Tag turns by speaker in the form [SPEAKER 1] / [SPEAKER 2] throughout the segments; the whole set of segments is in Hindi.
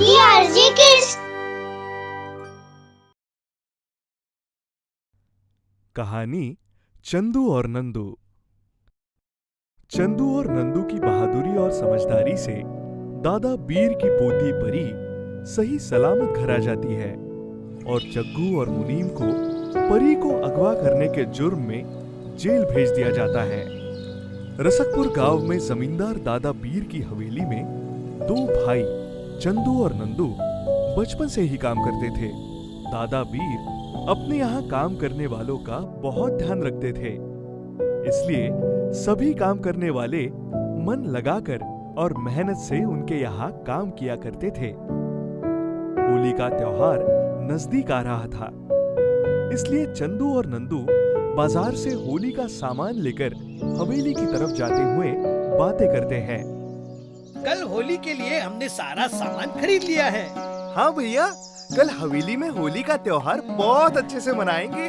[SPEAKER 1] DRG Kids।
[SPEAKER 2] कहानी चंदू और नंदू। चंदू और नंदू की बहादुरी और समझदारी से दादा बीर की पोती परी सही सलामत घर आ जाती है और जग्गू और मुनीम को परी को अगवा करने के जुर्म में जेल भेज दिया जाता है। रसकपुर गांव में जमींदार दादा बीर की हवेली में दो भाई चंदू और नंदू बचपन से ही काम करते थे। दादा बीर अपने यहाँ काम करने वालों का बहुत ध्यान रखते थे, इसलिए सभी काम करने वाले मन लगाकर और मेहनत से उनके यहाँ काम किया करते थे। होली का त्योहार नजदीक आ रहा था, इसलिए चंदू और नंदू बाजार से होली का सामान लेकर हवेली की तरफ जाते हुए बातें करते हैं।
[SPEAKER 3] कल होली के लिए हमने सारा सामान खरीद लिया है।
[SPEAKER 2] हाँ भैया, कल हवेली में होली का त्योहार बहुत अच्छे से मनाएंगे।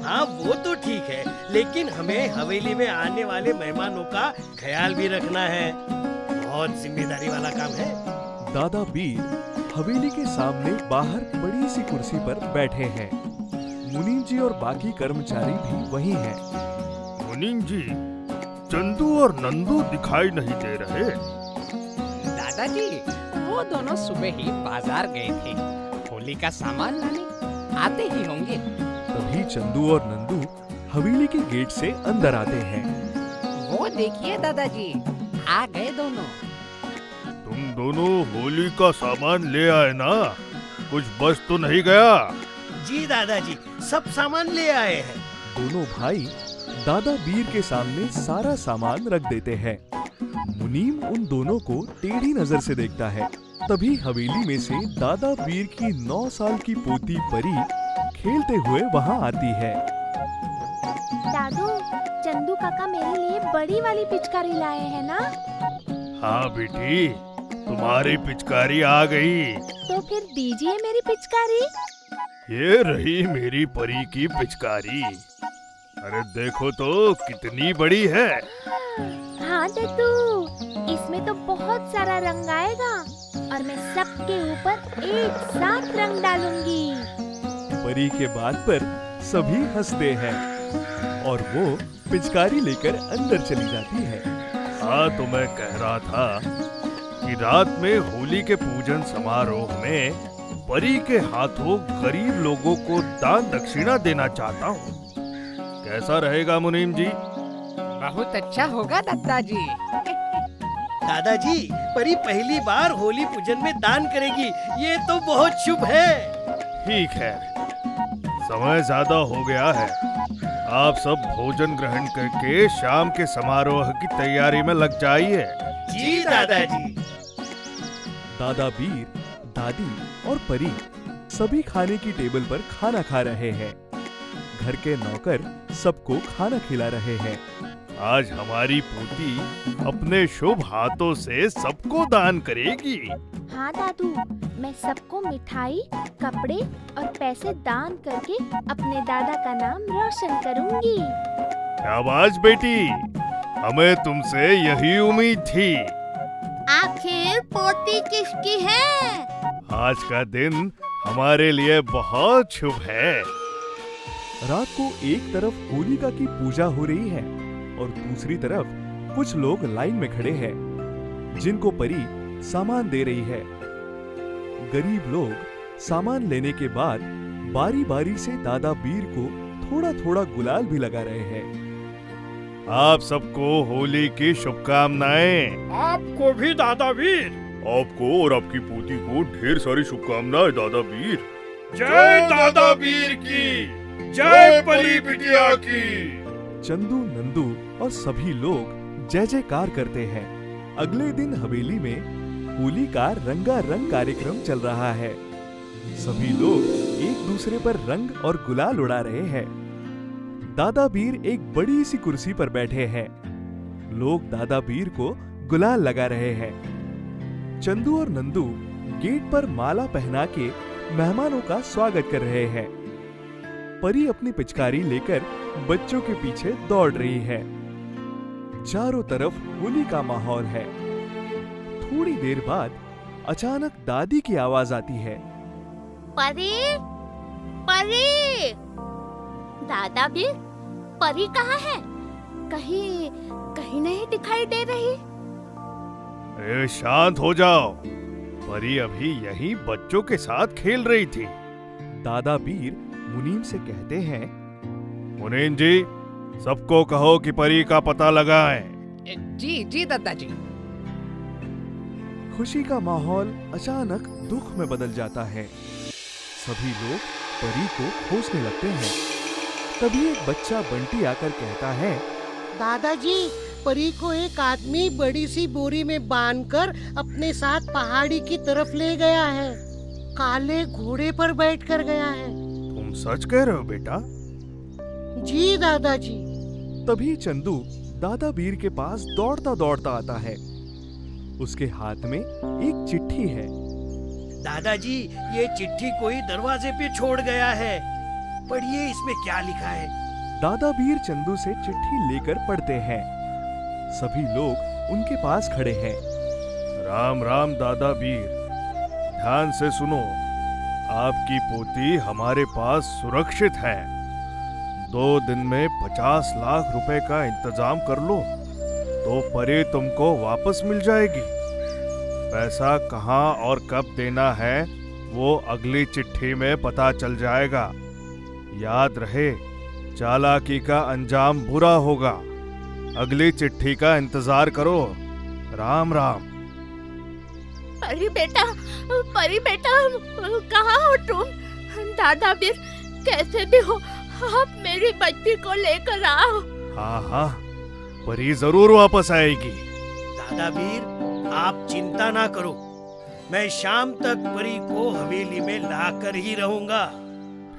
[SPEAKER 3] हाँ वो तो ठीक है, लेकिन हमें हवेली में आने वाले मेहमानों का ख्याल भी रखना है। बहुत जिम्मेदारी वाला काम है।
[SPEAKER 2] दादा बीर हवेली के सामने बाहर बड़ी सी कुर्सी पर बैठे हैं। मुनीम जी और बाकी कर्मचारी भी वहीं हैं।
[SPEAKER 4] मुनीम जी, चंदू और नंदू दिखाई नहीं दे रहे।
[SPEAKER 5] दादाजी, वो दोनों सुबह ही बाजार गए थे, होली का सामान लाने आते ही होंगे।
[SPEAKER 2] तभी चंदू और नंदू हवेली के गेट से अंदर आते हैं।
[SPEAKER 5] वो देखिए दादाजी, आ गए दोनों।
[SPEAKER 4] तुम दोनों होली का सामान ले आए ना? कुछ बच तो नहीं गया?
[SPEAKER 3] जी दादाजी, सब सामान ले आए हैं।
[SPEAKER 2] दोनों भाई दादा बीर के सामने सारा सामान रख देते हैं। मुनीम उन दोनों को टेढ़ी नजर से देखता है। तभी हवेली में से दादा बीर की 9 साल की पोती परी खेलते हुए वहाँ आती है।
[SPEAKER 1] दादू, चंदू काका मेरे लिए बड़ी वाली पिचकारी लाए हैं ना?
[SPEAKER 4] हाँ बेटी, तुम्हारी पिचकारी आ गई।
[SPEAKER 1] तो फिर दीजिए मेरी पिचकारी।
[SPEAKER 4] ये रही मेरी परी की पिचकारी। अरे देखो तो कितनी बड़ी है।
[SPEAKER 1] हाँ दद्दू, इसमें तो बहुत सारा रंग आएगा और मैं सबके ऊपर एक साथ रंग डालूंगी।
[SPEAKER 2] परी के बात पर सभी हंसते हैं और वो पिचकारी लेकर अंदर चली जाती है।
[SPEAKER 4] हाँ तो मैं कह रहा था कि रात में होली के पूजन समारोह में परी के हाथों गरीब लोगों को दान दक्षिणा देना चाहता हूँ। कैसा रहेगा मुनीम जी?
[SPEAKER 5] बहुत अच्छा होगा दादाजी।
[SPEAKER 3] दादाजी, परी पहली बार होली पूजन में दान करेगी, ये तो बहुत शुभ है।
[SPEAKER 4] ठीक है, समय ज्यादा हो गया है। आप सब भोजन ग्रहण करके शाम के समारोह की तैयारी में लग जाइए।
[SPEAKER 3] जी दादाजी।
[SPEAKER 2] दादा बीर, दादी और परी सभी खाने की टेबल पर खाना खा रहे हैं। घर के नौकर सबको खाना खिला रहे हैं।
[SPEAKER 4] आज हमारी पोती अपने शुभ हाथों से सबको दान करेगी।
[SPEAKER 1] हाँ दादू, मैं सबको मिठाई, कपड़े और पैसे दान करके अपने दादा का नाम रोशन करूंगी।
[SPEAKER 4] शाबाश बेटी, हमें तुमसे यही उम्मीद थी।
[SPEAKER 1] आखिर पोती किसकी है?
[SPEAKER 4] आज का दिन हमारे लिए बहुत शुभ है।
[SPEAKER 2] रात को एक तरफ होलिका की पूजा हो रही है और दूसरी तरफ कुछ लोग लाइन में खड़े हैं, जिनको परी सामान दे रही है। गरीब लोग सामान लेने के बाद बारी बारी से दादा बीर को थोड़ा थोड़ा गुलाल भी लगा रहे हैं।
[SPEAKER 4] आप सबको होली की शुभकामनाएं।
[SPEAKER 6] आपको भी दादा वीर।
[SPEAKER 4] आपको और आपकी पोती को ढेर सारी शुभकामनाएं दादा बीर।
[SPEAKER 6] जय दादा वीर की, जय परी बिटिया की।
[SPEAKER 2] चंदू, नंदू और सभी लोग जय जयकार करते हैं। अगले दिन हवेली में होली का रंगारंग कार्यक्रम चल रहा है। सभी लोग एक दूसरे पर रंग और गुलाल उड़ा रहे हैं। दादा बीर एक बड़ी सी कुर्सी पर बैठे हैं। लोग दादा बीर को गुलाल लगा रहे हैं। चंदू और नंदू गेट पर माला पहना के मेहमानों का स्वागत कर रहे हैं। परी अपनी पिचकारी लेकर बच्चों के पीछे दौड़ रही है। चारों तरफ होली का माहौल है। थोड़ी देर बाद अचानक दादी की आवाज आती है।
[SPEAKER 1] परी, परी, दादा बीर, परी कहाँ है? कहीं कहीं नहीं दिखाई दे रही।
[SPEAKER 4] ए, शांत हो जाओ। परी अभी यहीं बच्चों के साथ खेल रही थी।
[SPEAKER 2] दादा बीर मुनीम से कहते हैं,
[SPEAKER 4] मुनीम जी, सबको कहो कि परी का पता लगाएं।
[SPEAKER 5] जी जी दादाजी।
[SPEAKER 2] खुशी का माहौल अचानक दुख में बदल जाता है। सभी लोग परी को खोजने लगते हैं। तभी एक बच्चा बंटी आकर कहता है,
[SPEAKER 7] दादाजी, परी को एक आदमी बड़ी सी बोरी में बांधकर अपने साथ पहाड़ी की तरफ ले गया है। काले घोड़े पर बैठकर गया है।
[SPEAKER 4] तुम सच कह रहे हो बेटा?
[SPEAKER 7] जी दादाजी।
[SPEAKER 2] तभी चंदू दादा बीर के पास दौड़ता दौड़ता आता है। उसके हाथ में एक चिट्ठी है।
[SPEAKER 3] दादाजी, ये चिट्ठी कोई दरवाजे पे छोड़ गया है। पढ़िए इसमें क्या लिखा है।
[SPEAKER 2] दादा बीर चंदू से चिट्ठी लेकर पढ़ते हैं। सभी लोग उनके पास खड़े हैं।
[SPEAKER 4] राम राम दादा बीर, ध्यान से सुनो। आपकी पोती हमारे पास सुरक्षित है। 2 दिन में 50 लाख रुपए का इंतजाम कर लो तो परी तुमको वापस मिल जाएगी। पैसा कहाँ और कब देना है वो अगली चिट्ठी में पता चल जाएगा। याद रहे, चालाकी का अंजाम बुरा होगा। अगली चिट्ठी का इंतजार करो। राम राम।
[SPEAKER 1] परी बेटा, कहाँ हो तुम? दादा बीर, कैसे भी हो आप मेरी बच्ची को लेकर आओ।
[SPEAKER 4] हाँ हाँ, परी जरूर वापस आएगी।
[SPEAKER 3] दादा बीर, आप चिंता ना करो। मैं शाम तक परी को हवेली में लाकर ही रहूंगा।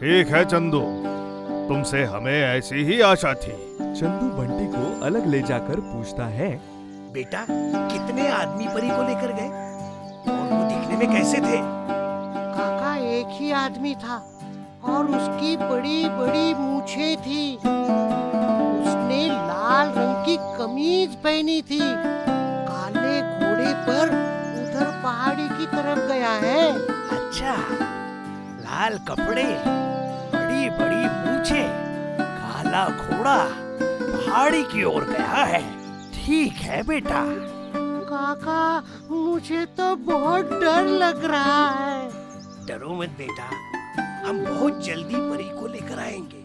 [SPEAKER 4] ठीक है चंदू, तुमसे हमें ऐसी ही आशा थी।
[SPEAKER 2] चंदू बंटी को अलग ले जाकर पूछता है,
[SPEAKER 3] बेटा, कितने आदमी परी को लेकर गए और वो दिखने में कैसे थे?
[SPEAKER 7] काका, एक ही आदमी था और उसकी बड़ी बड़ी मूछें थी। उसने लाल रंग की कमीज पहनी थी। काले घोड़े पर उधर पहाड़ी की तरफ गया है।
[SPEAKER 3] अच्छा, लाल कपड़े, बड़ी बड़ी मूछें, काला घोड़ा, पहाड़ी की ओर गया है। ठीक है बेटा।
[SPEAKER 7] काका, मुझे तो बहुत डर लग रहा है।
[SPEAKER 3] डरो मत बेटा, हम बहुत जल्दी परी को लेकर आएंगे।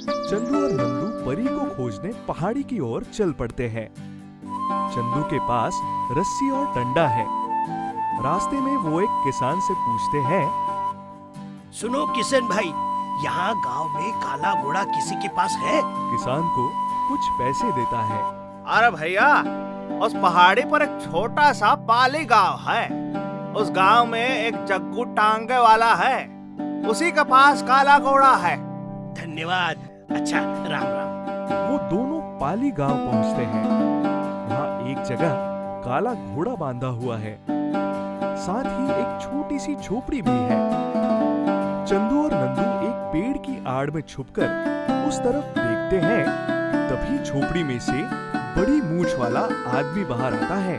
[SPEAKER 2] चंदू और नंदू परी को खोजने पहाड़ी की ओर चल पड़ते हैं। चंदू के पास रस्सी और डंडा है। रास्ते में वो एक किसान से पूछते हैं,
[SPEAKER 3] सुनो किशन भाई, यहाँ गांव में काला घोड़ा किसी के पास है?
[SPEAKER 2] किसान को कुछ पैसे देता है।
[SPEAKER 8] अरे भैया, उस पहाड़ी पर एक छोटा सा पाली गांव है। उस गांव में एक जग्गू टांगे वाला है। उसी के पास काला घोड़ा है।
[SPEAKER 3] धन्यवाद। अच्छा, राम राम।
[SPEAKER 2] वो दोनों पाली गांव पहुंचते हैं। वहाँ एक जगह काला घोड़ा बांधा हुआ है। साथ ही एक छोटी सी झोपड़ी भी है। चंदू और नंदू एक पेड़ की आड़ में छुपकर उस तरफ देखते हैं। तभी झोपड़ी में से बड़ी मूंछ वाला आदमी बाहर आता है।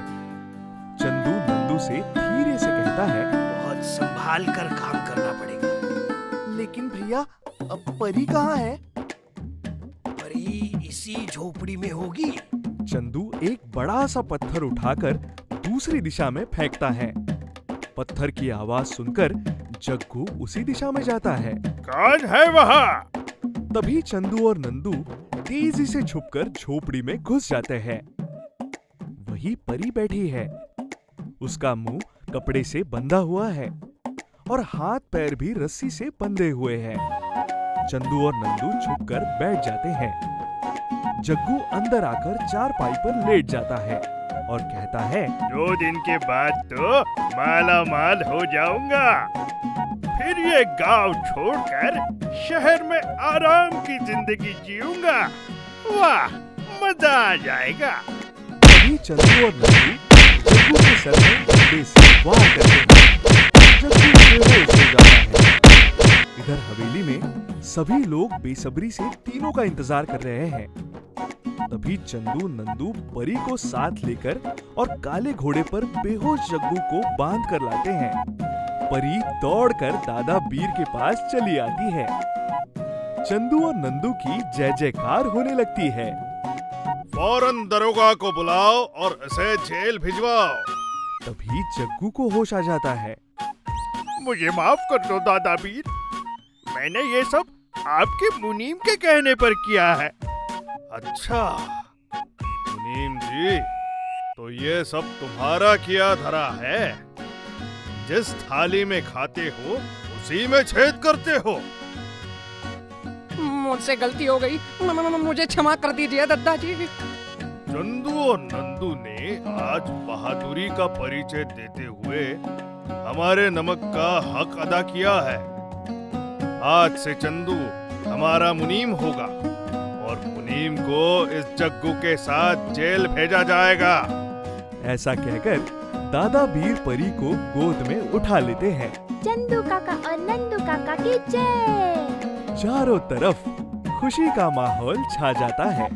[SPEAKER 2] चंदू नंदू से धीरे से कहता है,
[SPEAKER 3] बहुत संभाल कर काम करना पड़ेगा।
[SPEAKER 8] लेकिन भैया, अब परी कहाँ है?
[SPEAKER 3] परी इसी झोपड़ी में होगी।
[SPEAKER 2] चंदू एक बड़ा सा पत्थर उठाकर दूसरी दिशा में फेंकता है। पत्थर की आवाज सुनकर जग्गू उसी दिशा में जाता है।
[SPEAKER 4] कौन है वहाँ?
[SPEAKER 2] तभी चंदू और नंदू तेजी से छुपकर झोपड़ी में घुस जाते हैं। वही परी बैठी है। उसका मुंह कपड़े से बंधा हुआ है और हाथ पैर भी रस्सी से बंधे हुए हैं। चंदू और नंदू छुपकर बैठ जाते हैं। जग्गू अंदर आकर चारपाई पर लेट जाता है और कहता है,
[SPEAKER 4] 2 दिन के बाद तो माला माल हो जाऊंगा। फिर ये गांव छोड़कर शहर में आराम की जिंदगी जीऊंगा। वाह, मजा आ जाएगा।
[SPEAKER 2] तभी चंदू और नंदू जग्गू के सर में डंडे से वार करते हैं। जग्गू बेहोश हो जाता है। इधर हवेली में सभी लोग बेसब्री से तीनों का इंतजार कर रहे हैं। तभी चंदू नंदू परी को साथ लेकर और काले घोड़े पर बेहोश जग्गू को बांध कर लाते हैं। परी दौड़कर दादा बीर के पास चली आती है। चंदू और नंदू की जय जयकार होने लगती है।
[SPEAKER 4] फौरन दरोगा को बुलाओ और इसे जेल भिजवाओ।
[SPEAKER 2] तभी जग्गू को होश आ जाता है।
[SPEAKER 4] मुझे माफ कर दो दादा बीर, मैंने ये सब आपके मुनीम के कहने पर किया है। अच्छा मुनीम जी, तो ये सब तुम्हारा किया धरा है। जिस थाली में खाते हो उसी में छेद करते हो।
[SPEAKER 5] मुझसे गलती हो गई, मुझे क्षमा कर दीजिए दादाजी।
[SPEAKER 4] चंदू और नंदू ने आज बहादुरी का परिचय देते हुए हमारे नमक का हक अदा किया है। आज से चंदू हमारा मुनीम होगा और मुनीम को इस जग्गू के साथ जेल भेजा जाएगा।
[SPEAKER 2] ऐसा कहकर दादा बीर परी को गोद में उठा लेते हैं।
[SPEAKER 1] चंदू काका और नंदू काका की जय।
[SPEAKER 2] चारों तरफ खुशी का माहौल छा जाता है।